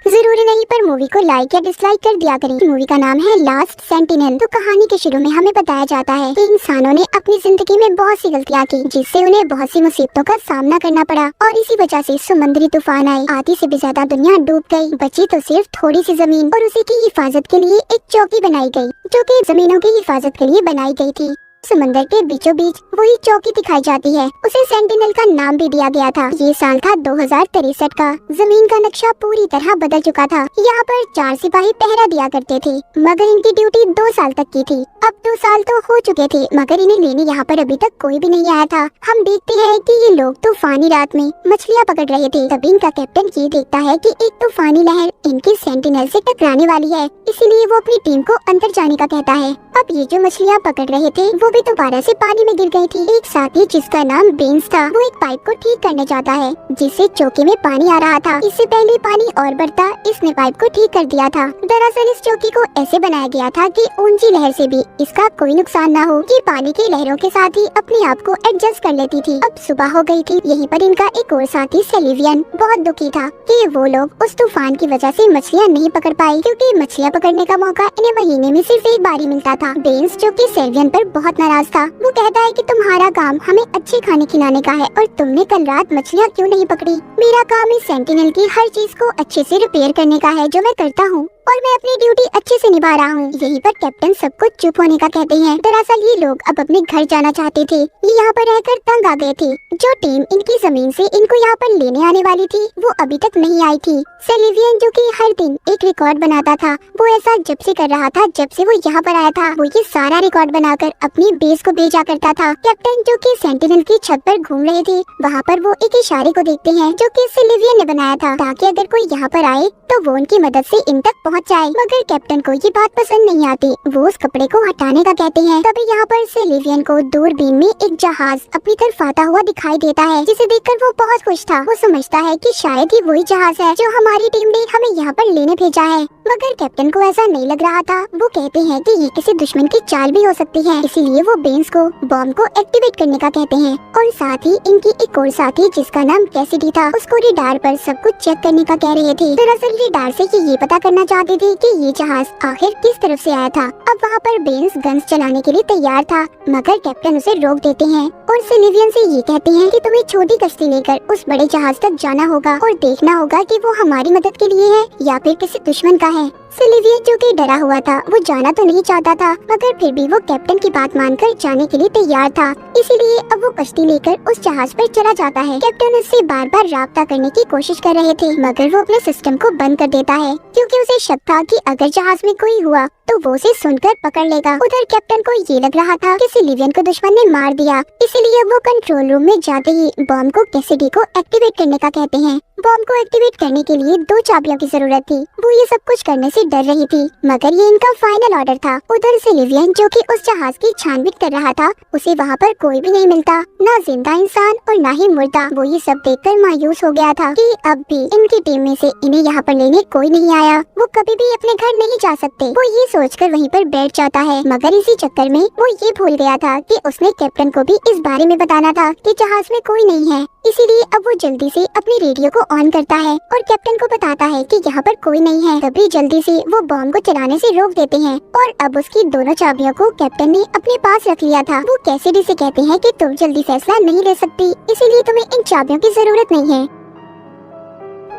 जरूरी नहीं पर मूवी को लाइक या डिसलाइक कर दिया करें। मूवी का नाम है लास्ट सेंटिनल। तो कहानी के शुरू में हमें बताया जाता है कि इंसानों ने अपनी जिंदगी में बहुत सी गलतियां की, जिससे उन्हें बहुत सी मुसीबतों का सामना करना पड़ा और इसी वजह से समुद्री तूफान आए। आधी से भी ज्यादा दुनिया डूब गई, बची तो सिर्फ थोड़ी सी जमीन और उसी की हिफाजत के लिए एक चौकी बनाई गई, जो कि जमीनों की हिफाजत के लिए बनाई गई थी। समंदर के बीचों बीच वही चौकी दिखाई जाती है। उसे सेंटिनल का नाम भी दिया गया था। ये साल था 2063 का। जमीन का नक्शा पूरी तरह बदल चुका था। यहाँ पर 4 सिपाही पहरा दिया करते थे, मगर इनकी ड्यूटी 2 साल तक की थी। अब 2 साल तो हो चुके थे, मगर इन्हें लेने यहाँ पर अभी तक कोई भी नहीं आया था। हम देखते हैं कि ये लोग तूफानी रात में मछलियाँ पकड़ रहे थे। तभी इनका कैप्टन ये देखता है कि एक तूफानी लहर इनके सेंटिनल से टकराने वाली है, इसीलिए वो अपनी टीम को अंदर जाने का कहता है। अब ये जो मछलियाँ पकड़ रहे थे वो भी दोबारा से पानी में गिर गई थी। एक साथी जिसका नाम बेंस था, वो एक पाइप को ठीक करने जाता है, जिससे चौकी में पानी आ रहा था। इससे पहले पानी और बढ़ता, इसने पाइप को ठीक कर दिया था। दरअसल इस चौकी को ऐसे बनाया गया था कि ऊंची लहर से भी इसका कोई नुकसान न हो। ये पानी की लहरों के साथ ही अपने आप को एडजस्ट कर लेती थी। अब सुबह हो गई थी। यहीं पर इनका एक और साथी सेलिवियन बहुत दुखी था कि वो लोग उस तूफान की वजह से मछलियाँ नहीं पकड़ पाए, क्योंकि मछलियाँ पकड़ने का मौका इन्हें महीने में सिर्फ एक बार ही मिलता था। बेंस जो कि सेलिवियन पर बहुत नाराज था, वो कहता है कि तुम्हारा काम हमें अच्छे खाने खिलाने का है और तुमने कल रात मछलियाँ क्यों नहीं पकड़ी। मेरा काम इस सेंटिनल की हर चीज को अच्छे से रिपेयर करने का है, जो मैं करता हूँ और मैं अपनी ड्यूटी अच्छे से निभा रहा हूँ। यहीं पर कैप्टन सबको चुप होने का कहते हैं। दरअसल ये लोग अब अपने घर जाना चाहते थे। ये यहाँ पर रहकर तंग आ गए थे। जो टीम इनकी जमीन से इनको यहाँ पर लेने आने वाली थी, वो अभी तक नहीं आई थी। सेलिवियन जो कि हर दिन एक रिकॉर्ड बनाता था, वो ऐसा जब से कर रहा था जब से वो यहाँ पर आया था। वो ये सारा रिकॉर्ड बनाकर अपनी बेस को भेजा करता था। कैप्टन जो कि सेंटिनल की छत पर घूम रहे थे, वहाँ पर वो एक इशारे को देखते हैं जो कि सेलिवियन ने बनाया था, ताकि अगर कोई यहाँ पर आए तो वो उनकी मदद से इन तक पहुँच जाए। मगर कैप्टन को ये बात पसंद नहीं आती। वो उस कपड़े को हटाने का कहते हैं। तभी यहाँ पर सेलिवियन को दूरबीन में एक जहाज अपनी तरफ आता हुआ दिखाई देता है, जिसे देखकर वो बहुत खुश था। वो समझता है कि शायद ही वही जहाज है जो हमारी टीम ने हमें यहाँ पर लेने भेजा है। मगर कैप्टन को ऐसा नहीं लग रहा था। वो कहते हैं कि ये किसी दुश्मन की चाल भी हो सकती है, इसीलिए वो बेंस को बॉम्ब को एक्टिवेट करने का कहते हैं। और साथ ही इनकी एक और साथी जिसका नाम कैसिडी था, उसको रेडार पर सब कुछ चेक करने का कह रहे थे। दरअसल रेडार से ये पता करना चाहते थे कि ये जहाज आखिर किस तरफ से आया था। अब वहाँ पर बेंस गन्स चलाने के लिए तैयार था, मगर कैप्टन उसे रोक देते हैं और सेलिवियन से ये कहते हैं कि तुम्हें छोटी कश्ती लेकर उस बड़े जहाज तक जाना होगा और देखना होगा कि वो हमारी मदद के लिए है या फिर किसी दुश्मन का है। सेलिवियन जो कि डरा हुआ था, वो जाना तो नहीं चाहता था, मगर फिर भी वो कैप्टन की बात मानकर जाने के लिए तैयार था। इसीलिए अब वो कश्ती लेकर उस जहाज पर चला जाता है। कैप्टन उससे बार बार राब्ता करने की कोशिश कर रहे थे, मगर वो अपने सिस्टम को बंद कर देता है, क्योंकि उसे शक था कि अगर जहाज में कोई हुआ तो वो उसे सुनकर पकड़ लेगा। उधर कैप्टन को ये लग रहा था कि सेलिवियन को दुश्मन ने मार दिया, इसीलिए वो कंट्रोल रूम में जाते ही बॉम्ब को कैसिडी को एक्टिवेट करने का कहते हैं। बॉम्ब को एक्टिवेट करने के लिए 2 चाबियों की जरूरत थी। वो ये सब कुछ करने से डर रही थी, मगर ये इनका फाइनल ऑर्डर था। उधर सेलिवियन जो कि उस जहाज की छानबीन कर रहा था, उसे वहाँ पर कोई भी नहीं मिलता, ना जिंदा इंसान और ना ही मुर्दा। वो ये सब देखकर मायूस हो गया था कि अब भी इनकी टीम में से इन्हें यहाँ पर लेने कोई नहीं आया। वो कभी भी अपने घर नहीं जा सकते। वो ये सोचकर वहीं पर बैठ जाता है, मगर इसी चक्कर में वो ये भूल गया था कि उसने कैप्टन को भी इस बारे में बताना था कि जहाज में कोई नहीं है। इसीलिए अब वो जल्दी से अपनी रेडियो को ऑन करता है और कैप्टन को बताता है कि यहाँ पर कोई नहीं है। तभी जल्दी से वो बॉम्ब को चलाने से रोक देते हैं और अब उसकी दोनों चाबियों को कैप्टन ने अपने पास रख लिया था। वो कैसिडी से कहते हैं कि तुम जल्दी फैसला नहीं ले सकती, इसीलिए तुम्हें इन चाबियों की जरूरत नहीं है।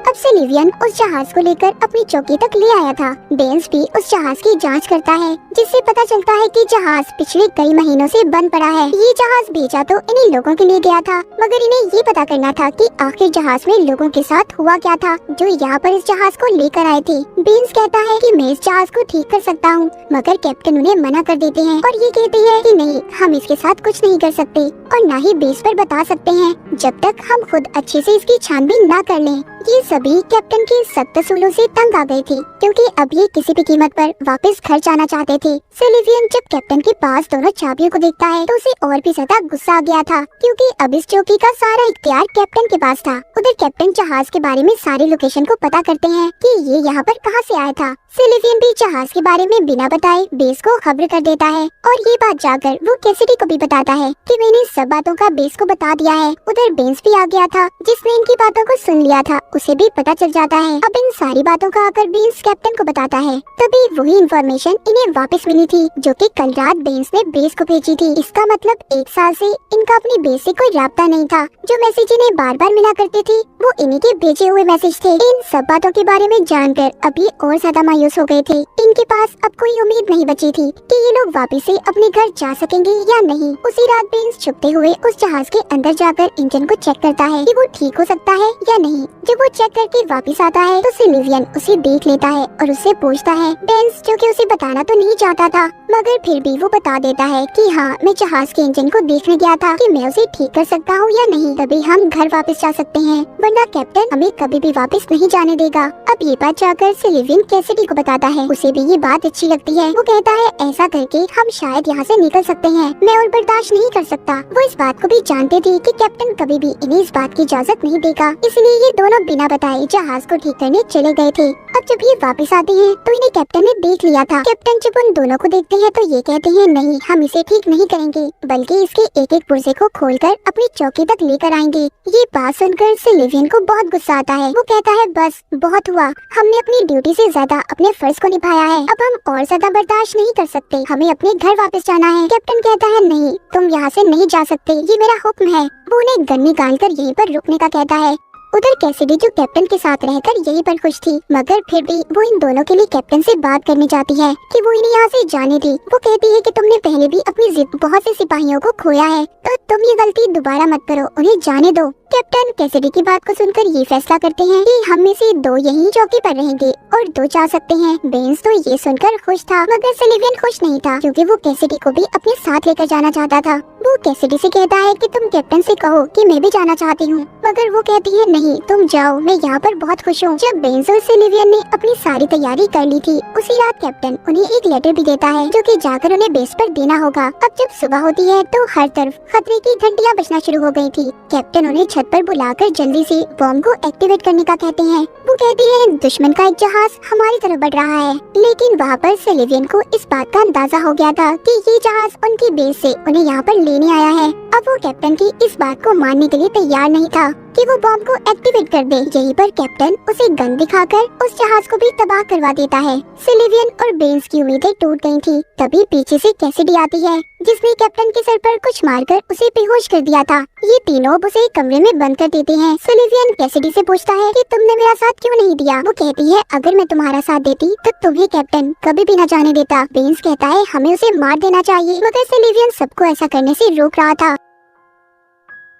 अब सेलिवियन उस जहाज को लेकर अपनी चौकी तक ले आया था। बेंस भी उस जहाज की जांच करता है, जिससे पता चलता है कि जहाज पिछले कई महीनों से बंद पड़ा है। ये जहाज भेजा तो इन्हीं लोगों के लिए गया था, मगर इन्हें ये पता करना था कि आखिर जहाज में लोगों के साथ हुआ क्या था जो यहाँ पर इस जहाज को लेकर आए थे। बेंस कहता है कि मैं इस जहाज को ठीक कर सकता हूँ, मगर कैप्टन उन्हें मना कर देते हैं और ये कहते हैं कि नहीं, हम इसके साथ कुछ नहीं कर सकते और न ही बेस पर बता सकते हैं जब तक हम खुद अच्छे से इसकी छानबीन न कर लें। ये सभी कैप्टन के सख्त असूलों से तंग आ गए थे, क्योंकि अब ये किसी भी कीमत पर वापस घर जाना चाहते थे। सेलिवियन जब कैप्टन के पास दोनों चाबियों को देखता है तो उसे और भी ज्यादा गुस्सा आ गया था, क्योंकि अब इस चौकी का सारा इख्तियार कैप्टन के पास था। उधर कैप्टन जहाज के बारे में सारी लोकेशन को पता करते हैं कि ये यहाँ पर कहाँ से आया था। सेलिवियन भी जहाज के बारे में बिना बताए बेस को खबर कर देता है और ये बात जाकर वो कैसिडी को भी बताता है कि मैंने सब बातों का बेस को बता दिया है। उधर बेंस भी आ गया था, जिसने इनकी बातों को सुन लिया था। उसे भी पता चल जाता है। अब इन सारी बातों का आकर बेंस कैप्टन को बताता है। तभी वही इन्फॉर्मेशन इन्हें वापस मिली थी जो कि कल रात बेंस ने बेस को भेजी थी। इसका मतलब 1 साल से इनका अपनी बेस से कोई राब्ता नहीं था। जो मैसेज इन्हें बार बार मिला करते थे वो इन्हीं के भेजे हुए मैसेज थे। इन सब बातों के बारे में जानकर अभी और ज्यादा मायूस हो गए थे। इनके पास अब कोई उम्मीद नहीं बची थी कि ये लोग वापस से अपने घर जा सकेंगे या नहीं। उसी रात बेंस छुपते हुए उस जहाज के अंदर जाकर इंजन को चेक करता है कि वो ठीक हो सकता है या नहीं। जब वो चेक करके वापस आता है तो सिल्वियन उसे देख लेता है और उससे पूछता है। बेंस जो कि उसे बताना तो नहीं चाहता था मगर फिर भी वो बता देता है कि हाँ मैं जहाज के इंजन को देखने गया था कि मैं उसे ठीक कर सकता हूँ या नहीं, तभी हम घर वापस जा सकते हैं, वरना कैप्टन हमें कभी भी वापस नहीं जाने देगा। अब ये बात जाकर सिल्वियन कैसिडी को बताता है। उसे भी ये बात अच्छी लगती है। वो कहता है ऐसा करके हम शायद यहाँ से निकल सकते हैं। मैं और बर्दाश्त नहीं कर सकता। वो इस बात को भी जानते थे कि कैप्टन कभी भी इन्हें इस बात की इजाजत नहीं देगा, इसलिए ये दोनों बिना बताए जहाज को ठीक करने चले गए थे। अब जब ये वापस आते हैं तो इन्हें कैप्टन ने देख लिया था। कैप्टन जब उन दोनों को देखते हैं तो ये कहते हैं नहीं, हम इसे ठीक नहीं करेंगे बल्कि इसके एक एक पुर्जे को खोलकर अपनी चौकी तक लेकर आएंगे। ये बात सुनकर सिल्वियन को बहुत गुस्सा आता है। वो कहता है बस बहुत हुआ, हमने अपनी ड्यूटी से ज्यादा अपने फर्ज को निभाया है, अब हम और ज्यादा बर्दाश्त नहीं कर सकते, हमें अपने घर वापस जाना है। कैप्टन कहता है नहीं, तुम यहाँ से नहीं जा सकते, ये मेरा हुक्म है। वो उन्हें गन निकालकर यहीं पर रुकने का कहता है। उधर कैसिडी जो कैप्टन के साथ रहकर यहीं पर खुश थी मगर फिर भी वो इन दोनों के लिए कैप्टन से बात करनी चाहती है कि वो इन्हें यहाँ से जाने दी। वो कहती है कि तुमने पहले भी अपनी जिद बहुत से सिपाहियों को खोया है तो तुम ये गलती दोबारा मत करो, उन्हें जाने दो। कैप्टन कैसिडी की बात को सुनकर ये फैसला करते हैं कि हम में से 2 यहीं चौकी पर रहेंगे और 2 जा सकते हैं। बेंस तो ये सुनकर खुश था मगर सिल्वियन खुश नहीं था क्योंकि वो कैसिडी को भी अपने साथ लेकर जाना चाहता था। वो कैसिडी से कहता है कि तुम कैप्टन से कहो कि मैं भी जाना चाहती हूँ मगर वो कहती है नहीं तुम जाओ, मैं यहाँ पर बहुत खुश हूँ। जब बेंस और सिल्वियन ने अपनी सारी तैयारी कर ली थी उसी रात कैप्टन उन्हें एक लेटर भी देता है जो कि जाकर उन्हें बेस पर देना होगा। अब जब सुबह होती है तो हर तरफ खतरे की घंटियाँ बजना शुरू हो गई थी। कैप्टन उन्हें छत पर बुलाकर जल्दी से बॉम्ब को एक्टिवेट करने का कहते हैं। वो कहती है दुश्मन का एक जहाज हमारी तरफ बढ़ रहा है, लेकिन वहाँ पर सिल्वियन को इस बात का अंदाजा हो गया था कि ये जहाज उनकी बेस से उन्हें यहाँ पर लेने आया है। अब वो कैप्टन की इस बात को मानने के लिए तैयार नहीं था कि वो बॉम्ब को एक्टिवेट कर दे। यहीं पर कैप्टन उसे गन दिखाकर उस जहाज को भी तबाह करवा देता है। सिल्वियन और बेंस की उम्मीदें टूट गई थी। तभी पीछे से कैसिडी आती है जिसने कैप्टन के सर पर कुछ मारकर उसे बेहोश कर दिया था। ये तीनों उसे कमरे में बंद कर देते हैं। सिल्वियन कैसिडी से पूछता है कि तुमने मेरा साथ क्यों नहीं दिया। वो कहती है अगर मैं तुम्हारा साथ देती तो तुम्हें कैप्टन कभी भी न जाने देता। बेंस कहता है हमें उसे मार देना चाहिए मगर सिल्वियन सबको ऐसा करने से रोक रहा था।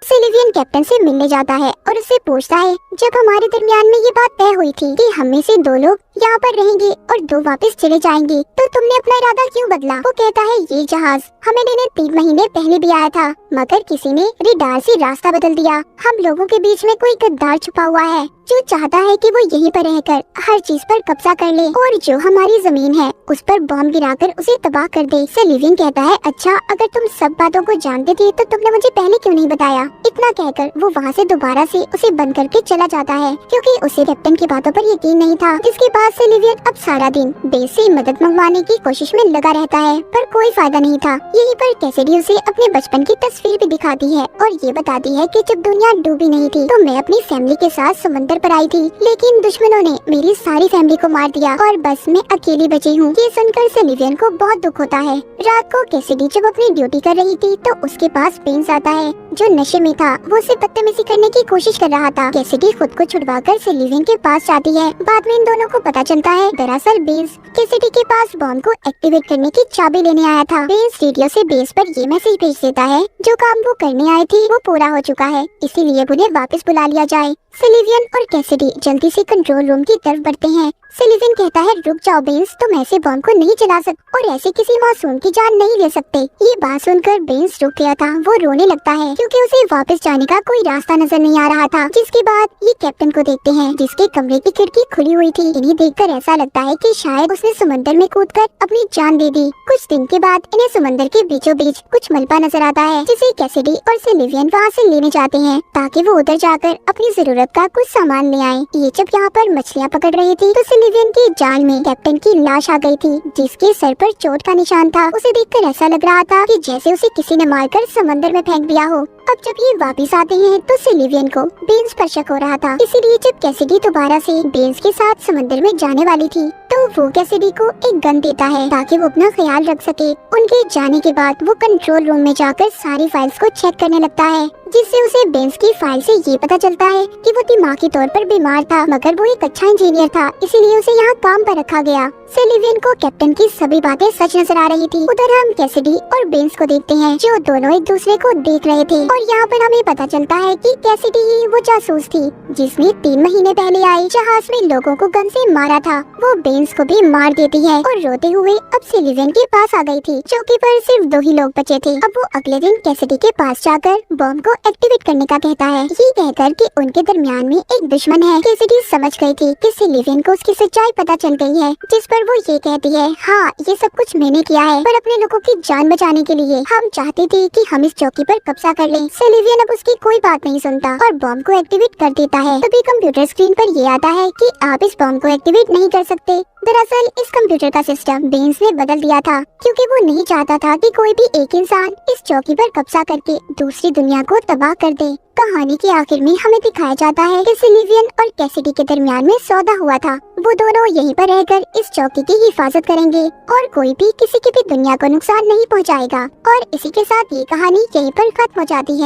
सिल्वियन कैप्टन से मिलने जाता है और उससे पूछता है जब हमारे दरमियान में ये बात तय हुई थी कि हम में से 2 लोग यहाँ पर रहेंगे और 2 वापस चले जाएंगे तो तुमने अपना इरादा क्यों बदला। वो कहता है ये जहाज हमें लेने 3 महीने पहले भी आया था मगर किसी ने रेडार से रास्ता बदल दिया। हम लोगों के बीच में कोई गद्दार छुपा हुआ है जो चाहता है कि वो यहीं पर रहकर हर चीज पर कब्जा कर ले और जो हमारी जमीन है उस पर बॉम्ब गिराकर उसे तबाह कर दे। सिल्वियन कहता है अच्छा अगर तुम सब बातों को जानते थे तो तुमने मुझे पहले क्यों नहीं बताया। इतना कहकर वो वहाँ से दोबारा से उसे बंद करके चला जाता है क्योंकि उसे कैप्टन की बातों पर यकीन नहीं था। जिसके बाद सिल्वियन अब सारा दिन बेस से मदद मंगवाने की कोशिश में लगा रहता है पर कोई फायदा नहीं था। यहीं पर कैसिडी उसे अपने बचपन की तस्वीर भी दिखाती है और ये बताती है कि जब दुनिया डूबी नहीं थी तो मैं अपनी फैमिली के साथ समुद्र पर आई थी लेकिन दुश्मनों ने मेरी सारी फैमिली को मार दिया और बस मैं अकेली बची हूँ। ये सुनकर सिल्वियन को बहुत दुख होता है। रात को कैसिडी जब अपनी ड्यूटी कर रही थी तो उसके पास बेंस आता है जो नशे में था। वो उसे बदतमीजी करने की कोशिश कर रहा था। कैसिडी खुद को छुड़वाकर सिल्वियन के पास जाती है। बाद में इन दोनों को पता चलता है दरअसल बेंस कैसिडी के पास बॉम्ब को एक्टिवेट करने की चाबी लेने आया था। बेंस रेडियो से बेस पर ये मैसेज भेज देता है जो काम वो करने आए थे वो पूरा हो चुका है, इसीलिए उन्हें वापस बुला लिया जाए। सिल्वियन और कैसिडी जल्दी से कंट्रोल रूम की तरफ बढ़ते हैं। सिल्वियन कहता है रुक जाओ बेंस, तुम ऐसे बॉम्ब को नहीं चला सकते और ऐसे किसी मासूम की जान नहीं ले सकते। ये बात सुनकर बेंस रुक गया था। वो रोने लगता है क्योंकि उसे वापस जाने का कोई रास्ता नजर नहीं आ रहा था। जिसके बाद ये कैप्टन को देखते हैं जिसके कमरे की खिड़की खुली हुई थी। इन्हें देखकर ऐसा लगता है कि शायद उसने समंदर में कूदकर अपनी जान दे दी। कुछ दिन के बाद इन्हें समंदर के बीचों बीच कुछ मलबा नजर आता है जिसे कैसिडी और सिल्वियन वहाँ से लेने जाते हैं ताकि वो उधर जाकर अपनी जरूरत का कुछ सामान ले आए। ये जब यहाँ पर मछलियाँ पकड़ रही थी तो सिलिवियन की जाल में कैप्टन की लाश आ गई थी, जिसके सर पर चोट का निशान था। उसे देखकर ऐसा लग रहा था कि जैसे उसे किसी ने मारकर समंदर में फेंक दिया हो। अब जब ये वापस आते हैं तो सिलिवियन को बेन्स पर शक हो रहा था, इसीलिए जब कैसिडी दोबारा से बेन्स के साथ समंदर में जाने वाली थी तो वो कैसिडी को एक गन देता है ताकि वो अपना ख्याल रख सके। उनके जाने के बाद वो कंट्रोल रूम में जाकर सारी फाइल्स को चेक करने लगता है, जिससे उसे बेन्स की फाइल से ये पता चलता है कि वो दिमागी तौर पर बीमार था, मगर वो एक अच्छा इंजीनियर था, इसीलिए उसे यहाँ काम पर रखा गया। सिलिवियन को कैप्टन की सभी बातें सच नजर आ रही थी। उधर हम कैसिडी और बेन्स को देखते हैं, जो दोनों एक दूसरे को देख रहे थे, और यहाँ पर हमें पता चलता है कि कैसिडी ही वो जासूस थी जिसने 3 महीने पहले आए जहाज में लोगों को गन से मारा था। वो बेन्स को भी मार देती है और रोते हुए अब सिलिवियन के पास आ गई थी। चौकी पर सिर्फ 2 ही लोग बचे थे। अब वो अगले दिन कैसिडी के पास जाकर बॉम्ब को एक्टिवेट करने का कहता है, ये कहकर कि उनके दरमियान में एक दुश्मन है। कैसिडी समझ गई थी कि सिलिवियन को उसकी सच्चाई पता चल गई है, जिस पर वो ये कहती है, हाँ ये सब कुछ मैंने किया है, पर अपने लोगों की जान बचाने के लिए। हम चाहते थे कि हम इस चौकी पर कब्जा कर लें। सिलिवियन अब उसकी कोई बात नहीं सुनता और बॉम्ब को एक्टिवेट कर देता है। तभी कंप्यूटर स्क्रीन पर ये आता है कि आप इस बॉम्ब को एक्टिवेट नहीं कर सकते। दरअसल इस कंप्यूटर का सिस्टम बेन्स ने बदल दिया था, क्योंकि वो नहीं चाहता था कि कोई भी एक इंसान इस चौकी पर कब्जा करके दूसरी दुनिया को तबाह कर दे। कहानी के आखिर में हमें दिखाया जाता है कि सिलिवियन और कैसिडी के दरमियान में सौदा हुआ था। वो दोनों यहीं पर रहकर इस चौकी की हिफाजत करेंगे और कोई भी किसी की भी दुनिया को नुकसान नहीं पहुंचाएगा। और इसी के साथ ये कहानी यहीं पर खत्म हो जाती है।